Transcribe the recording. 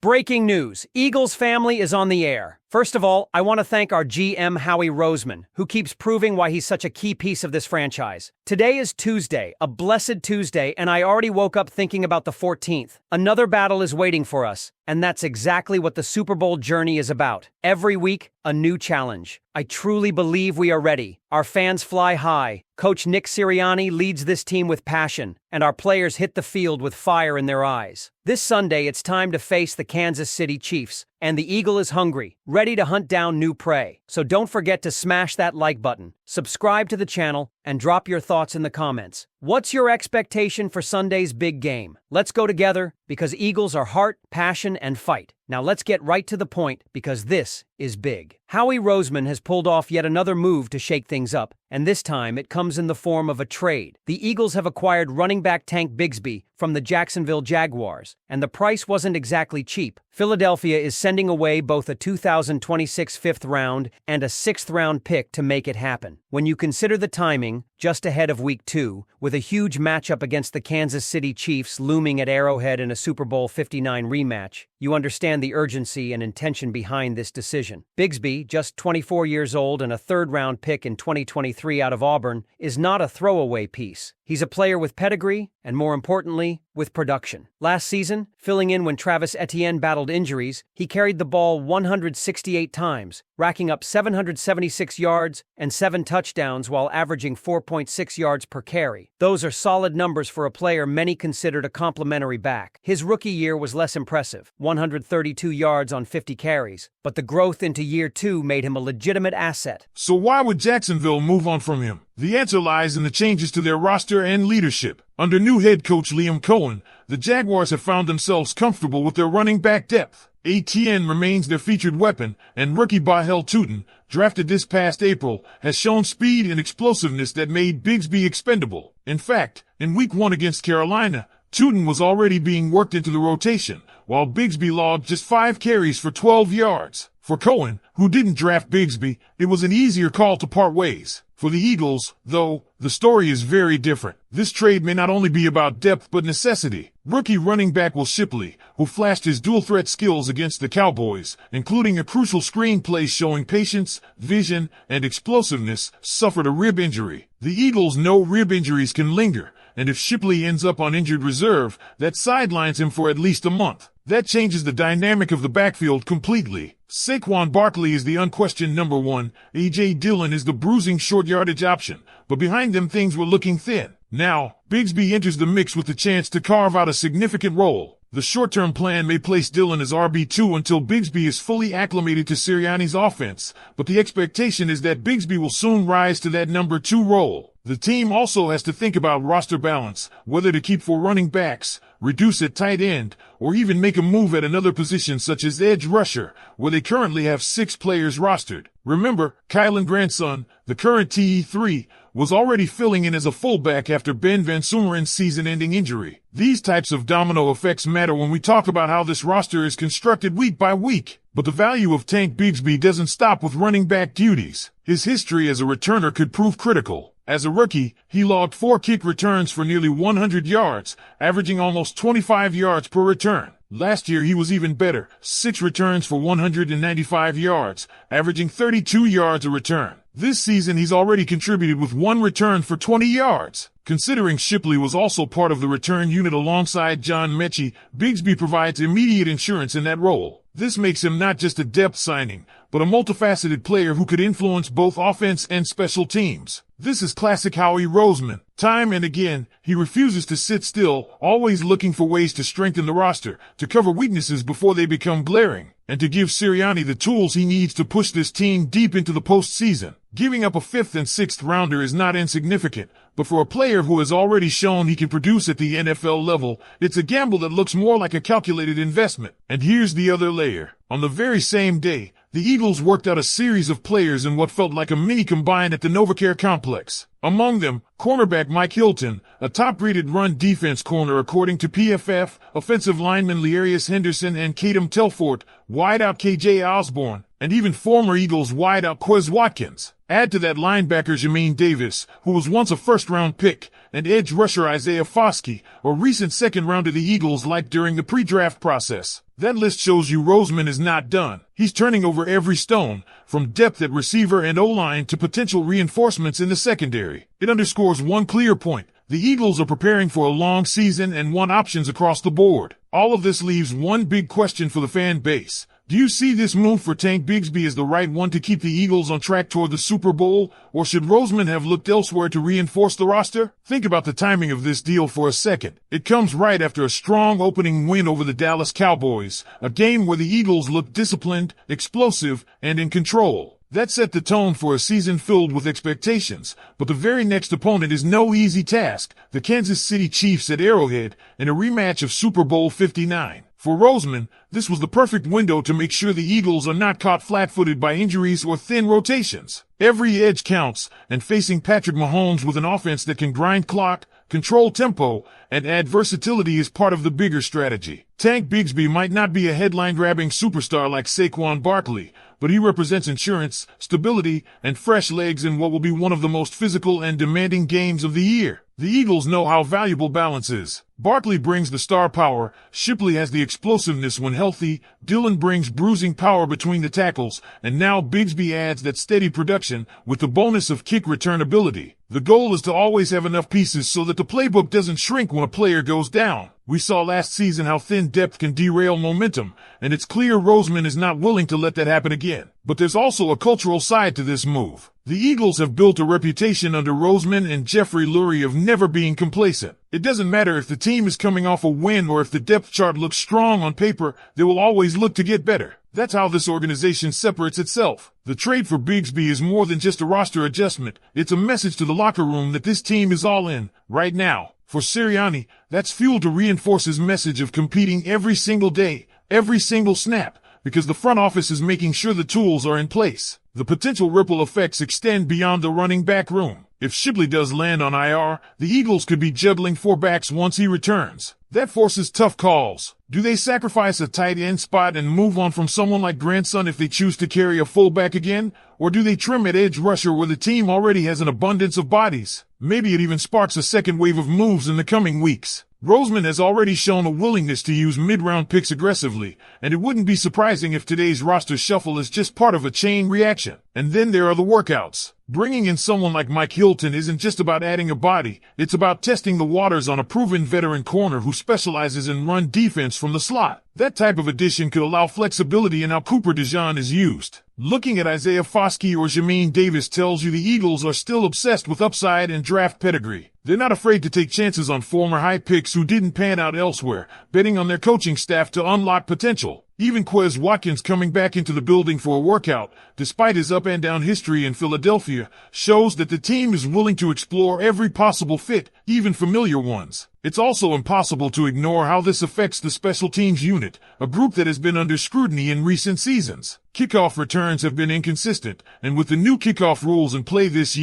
Breaking news. Eagles family is on the air. First of all, I want to thank our GM Howie Roseman, who keeps proving why he's such a key piece of this franchise. Today is Tuesday, a blessed Tuesday, and I already woke up thinking about the 14th. Another battle is waiting for us, and that's exactly what the Super Bowl journey is about. Every week, a new challenge. I truly believe we are ready. Our fans fly high. Coach Nick Sirianni leads this team with passion, and our players hit the field with fire in their eyes. This Sunday, it's time to face the Kansas City Chiefs, and the Eagle is hungry, ready to hunt down new prey. So don't forget to smash that like button, subscribe to the channel, and drop your thoughts in the comments. What's your expectation for Sunday's big game? Let's go together, because Eagles are heart, passion, and fight. Now let's get right to the point, because this is big. Howie Roseman has pulled off yet another move to shake things up, and this time it comes in the form of a trade. The Eagles have acquired running back Tank Bigsby from the Jacksonville Jaguars, and the price wasn't exactly cheap. Philadelphia is sending away both a 2026 fifth round and a sixth round pick to make it happen. When you consider the timing, just ahead of Week 2, with a huge matchup against the Kansas City Chiefs looming at Arrowhead in a Super Bowl 59 rematch, you understand the urgency and intention behind this decision. Bigsby, just 24 years old and a third-round pick in 2023 out of Auburn, is not a throwaway piece. He's a player with pedigree, and more importantly, with production. Last season, filling in when Travis Etienne battled injuries, he carried the ball 168 times, racking up 776 yards and 7 touchdowns while averaging 4.6 yards per carry. Those are solid numbers for a player many considered a complimentary back. His rookie year was less impressive, 132 yards on 50 carries, but the growth into year 2 made him a legitimate asset. So why would Jacksonville move on from him? The answer lies in the changes to their roster and leadership. Under new head coach Liam Cohen, the Jaguars have found themselves comfortable with their running back depth. Etienne remains their featured weapon, and rookie Bahel Tootin, drafted this past April, has shown speed and explosiveness that made Bigsby expendable. In fact, in Week 1 against Carolina, Tootin was already being worked into the rotation, while Bigsby logged just 5 carries for 12 yards. For Cohen, who didn't draft Bigsby, it was an easier call to part ways. For the Eagles, though, the story is very different. This trade may not only be about depth but necessity. Rookie running back Will Shipley, who flashed his dual-threat skills against the Cowboys, including a crucial screenplay showing patience, vision, and explosiveness, suffered a rib injury. The Eagles know rib injuries can linger, and if Shipley ends up on injured reserve, that sidelines him for at least a month. That changes the dynamic of the backfield completely. Saquon Barkley is the unquestioned number 1, A.J. Dillon is the bruising short yardage option, but behind them things were looking thin. Now, Bigsby enters the mix with the chance to carve out a significant role. The short-term plan may place Dillon as RB2 until Bigsby is fully acclimated to Sirianni's offense, but the expectation is that Bigsby will soon rise to that number 2 role. The team also has to think about roster balance, whether to keep 4 running backs, reduce at tight end, or even make a move at another position such as edge rusher, where they currently have 6 players rostered. Remember, Kylan Grandson, the current TE3, was already filling in as a fullback after Ben Van Sumeren's season-ending injury. These types of domino effects matter when we talk about how this roster is constructed week by week. But the value of Tank Bigsby doesn't stop with running back duties. His history as a returner could prove critical. As a rookie, he logged 4 kick returns for nearly 100 yards, averaging almost 25 yards per return. Last year he was even better, 6 returns for 195 yards, averaging 32 yards a return. This season he's already contributed with 1 return for 20 yards. Considering Shipley was also part of the return unit alongside John Mechie, Bigsby provides immediate insurance in that role. This makes him not just a depth signing, but a multifaceted player who could influence both offense and special teams. This is classic Howie Roseman. Time and again, he refuses to sit still, always looking for ways to strengthen the roster, to cover weaknesses before they become glaring, and to give Sirianni the tools he needs to push this team deep into the postseason. Giving up a 5th and 6th rounder is not insignificant, but for a player who has already shown he can produce at the NFL level, it's a gamble that looks more like a calculated investment. And here's the other layer. On the very same day, the Eagles worked out a series of players in what felt like a mini-combine at the NovaCare complex. Among them, cornerback Mike Hilton, a top-rated run defense corner according to PFF, offensive lineman Learius Henderson and Kadem Telfort, wideout KJ Osborne, and even former Eagles wideout Quez Watkins. Add to that linebacker Jermaine Davis, who was once a first-round pick, and edge rusher Isaiah Foskey, a recent second-rounder the Eagles liked during the pre-draft process. That list shows you Roseman is not done. He's turning over every stone, from depth at receiver and O-line to potential reinforcements in the secondary. It underscores one clear point. The Eagles are preparing for a long season and want options across the board. All of this leaves one big question for the fan base. Do you see this move for Tank Bigsby as the right one to keep the Eagles on track toward the Super Bowl, or should Roseman have looked elsewhere to reinforce the roster? Think about the timing of this deal for a second. It comes right after a strong opening win over the Dallas Cowboys, a game where the Eagles looked disciplined, explosive, and in control. That set the tone for a season filled with expectations, but the very next opponent is no easy task, the Kansas City Chiefs at Arrowhead, in a rematch of Super Bowl 59. For Roseman, this was the perfect window to make sure the Eagles are not caught flat-footed by injuries or thin rotations. Every edge counts, and facing Patrick Mahomes with an offense that can grind clock, control tempo, and add versatility is part of the bigger strategy. Tank Bigsby might not be a headline-grabbing superstar like Saquon Barkley, but he represents insurance, stability, and fresh legs in what will be one of the most physical and demanding games of the year. The Eagles know how valuable balance is. Barkley brings the star power, Shipley has the explosiveness when healthy, Dillon brings bruising power between the tackles, and now Bigsby adds that steady production with the bonus of kick return ability. The goal is to always have enough pieces so that the playbook doesn't shrink when a player goes down. We saw last season how thin depth can derail momentum, and it's clear Roseman is not willing to let that happen again. But there's also a cultural side to this move. The Eagles have built a reputation under Roseman and Jeffrey Lurie of never being complacent. It doesn't matter if the team is coming off a win or if the depth chart looks strong on paper, they will always look to get better. That's how this organization separates itself. The trade for Bigsby is more than just a roster adjustment. It's a message to the locker room that this team is all in, right now. For Sirianni, that's fuel to reinforce his message of competing every single day, every single snap, because the front office is making sure the tools are in place. The potential ripple effects extend beyond the running back room. If Shipley does land on IR, the Eagles could be juggling 4 backs once he returns. That forces tough calls. Do they sacrifice a tight end spot and move on from someone like Grandson if they choose to carry a fullback again? Or do they trim at edge rusher where the team already has an abundance of bodies? Maybe it even sparks a second wave of moves in the coming weeks. Roseman has already shown a willingness to use mid-round picks aggressively, and it wouldn't be surprising if today's roster shuffle is just part of a chain reaction. And then there are the workouts. Bringing in someone like Mike Hilton isn't just about adding a body, it's about testing the waters on a proven veteran corner who specializes in run defense from the slot. That type of addition could allow flexibility in how Cooper DeJean is used. Looking at Isaiah Foskey or Jamin Davis tells you the Eagles are still obsessed with upside and draft pedigree. They're not afraid to take chances on former high picks who didn't pan out elsewhere, betting on their coaching staff to unlock potential. Even Quez Watkins coming back into the building for a workout, despite his up-and-down history in Philadelphia, shows that the team is willing to explore every possible fit, even familiar ones. It's also impossible to ignore how this affects the special teams unit, a group that has been under scrutiny in recent seasons. Kickoff returns have been inconsistent, and with the new kickoff rules in play this year,